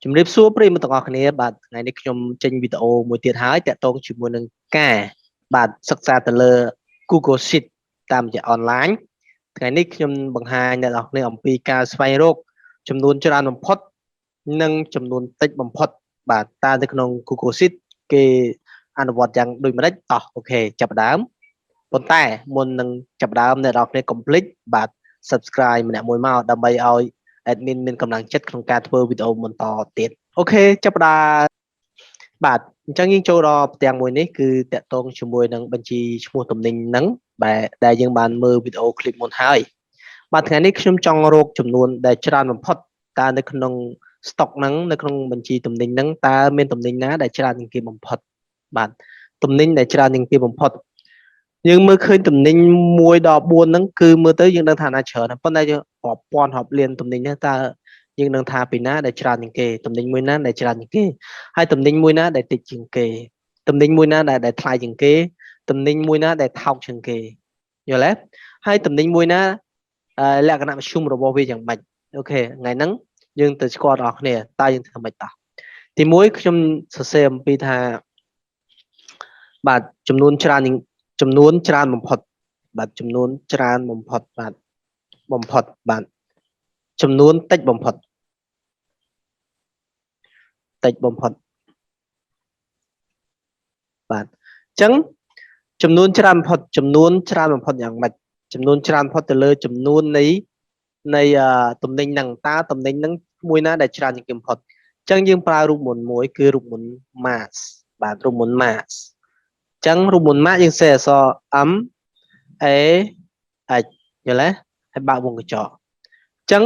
ជំរាបសួរប្រិយមិត្តទាំងអស់គ្នាបាទថ្ងៃនេះខ្ញុំចេញវីដេអូមួយទៀតហើយតាក់ទងជាមួយនឹងការបាទសិក្សាទៅលើ Google Sheet តាមរយៈអនឡាញថ្ងៃនេះខ្ញុំបង្ហាញអ្នកនរគ្នាអំពីការស្វែងរកចំនួនច្រើនបំផុតនិងចំនួនតិចបំផុតបាទតើនៅក្នុង Google Sheet គេអនុវត្តយ៉ាងដូចម្ដេចតោះអូខេចាប់ផ្ដើមប៉ុន្តែមុននឹងចាប់ផ្ដើមអ្នកនរគ្នាកុំភ្លេចបាទ subscribe ម្នាក់មួយមកដើម្បីឲ្យ admin មានកម្លាំងចិត្តក្នុងការធ្វើវីដេអូបន្តទៀតអូខេចាប់ផ្ដើមបាទអញ្ចឹងយើងចូលដល់ផ្ទាំងមួយនេះគឺតកតងជាមួយនឹងបញ្ជីឈ្មោះតំណែងហ្នឹងដែលយើងបានមើលវីដេអូឃ្លីបមុនហើយបាទថ្ងៃនេះខ្ញុំចង់រកចំនួនដែលច្រើនបំផុតតើនៅក្នុង stock ហ្នឹងនៅក្នុងបញ្ជីតំណែងហ្នឹងតើមានតំណែងណាដែលច្រើនជាងគេបំផុតបាទតំណែងដែលច្រើនជាងគេបំផុតយើងមើលឃើញតំណែង1ដល់4ហ្នឹងគឺមើលទៅយើងដឹងថាណាច្រើនប៉ុន្តែយើងរាប់ពាន់រាប់លានតំណែងហ្នឹងតើយើងនឹងថាពីណាដែលច្រើនជាងគេតំណែងមួយណាដែលច្រើនជាងគេហើយតំណែងមួយណាដែលតិចជាងគេតំណែងមួយណាដែលថ្លៃជាងគេតំណែងមួយណាដែលថោកជាងគេយល់ទេហើយតំណែងមួយណាលក្ខណៈមធ្យមរបស់វាយ៉ាងម៉េចអូខេថ្ងៃហ្នឹងយើងទៅស្គាល់ដល់គ្នាតើយើងធ្វើម៉េចតោះទី1ខ្ញុំសរសេរអំពីថាបាទចំនួនច្រើនបំផុតបាទចំនួនច្រើនបំផុតបាទចំនួនតិចបំផុតបាទអញ្ចឹងចំនួនច្រើនបំផុតយ៉ាងម៉េចចំនួនច្រើនបំផុតទៅលើចំនួននៃតំណែងហ្នឹងតើតំណែងហ្នឹងមួយណាដែលច្រើនជាងគេបំផុតអញ្ចឹងយើងប្រើរូបមន្តមួយគឺរូបមន្ត mass បាទរូបមន្ត mass អញ្ចឹងរូបមន្ត mass យើងសេអក្សរ M A H យល់ទេហើយបើកវងកញ្ចក់អញ្ចឹង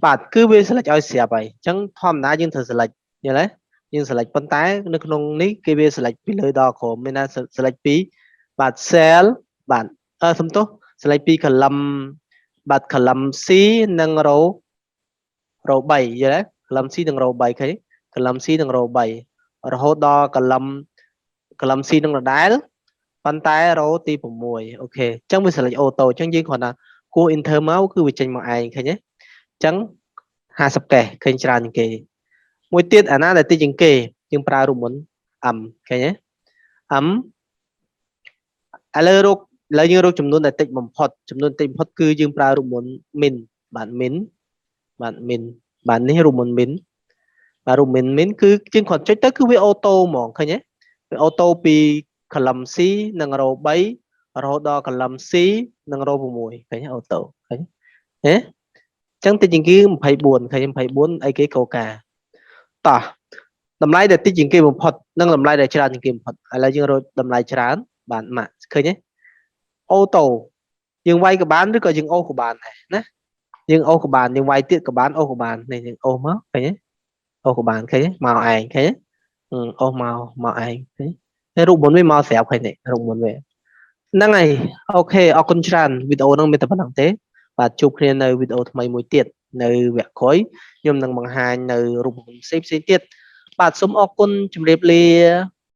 បាទគឺវា select ឲ្យស្រាប់ហើយអញ្ចឹងធម្មតាយើងត្រូវ select យល់ទេយើង select ប៉ុន្តែនៅក្នុងនេះគេវា select ពីលើដល់ក្រោមមានថា select ពីបាទ cell បាទសំទោស select ពី column បាទ column C និង row 3យល់ទេ column C និង row 3ឃើញ column C និង row 3រហូតដល់ column C នឹងដដែលប៉ុន្តែ row ទី6អូខេអញ្ចឹងវា select auto អញ្ចឹងយើងគ្រាន់តែគួរ enter មកគឺវាចេញមកឯងឃើញទេអញ្ចឹង50កេសឃើញច្រើនជាងគេមួយទៀតអាណាដែលតិចជាងគេយើងប្រើរូបមន្ត M ឃើញទេ M ឥឡូវយើងរកចំនួនដែលតិចបំផុតគឺយើងប្រើរូបមន្ត min បាទ min នេះរូបមន្ត min បាទរូបមន្ត min គឺយើងគ្រាន់ចុចទៅគឺវាអូតូហ្មងឃើញទេវាអូតូពី column C និង row 3រហូតដល់ column C និង row 6ឃើញអូតូឃើញទេអញ្ចឹងតិចជាងគេ24ឃើញ24អីគេកោកាតោះតម្លៃដែលតិចជាងគេបំផុតនិងតម្លៃដែលច្រើនជាងគេបំផុតឥឡូវយើងរកតម្លៃច្រើនបាទ max ឃើញទេអូតូយើងវាយក៏បានឬក៏យើងអូសក៏បានដែរណាយើងអូសក៏បានយើងវាយទៀតក៏បានអូសក៏បាននេះយើងអូសមកឃើញទេអូសក៏បានឃើញទេមកឯងឃើញទេអូសមកឯងឃើញទេរូបមន្តវាមកស្រាប់ឃើញទេរូបមន្តវាហ្នឹងហើយអូខេអរគុណច្រើនវីដេអូហ្នឹងមានតែប៉ុណ្្នឹងទេបាទជួបគ្នានៅវីដេអូថ្មីមួយទៀតនៅវគ្គក្រោយខ្ញុំនឹងបង្ហាញនៅរូបមន្តផ្សេងទៀតបាទសូមអរគុណជម្រាបលា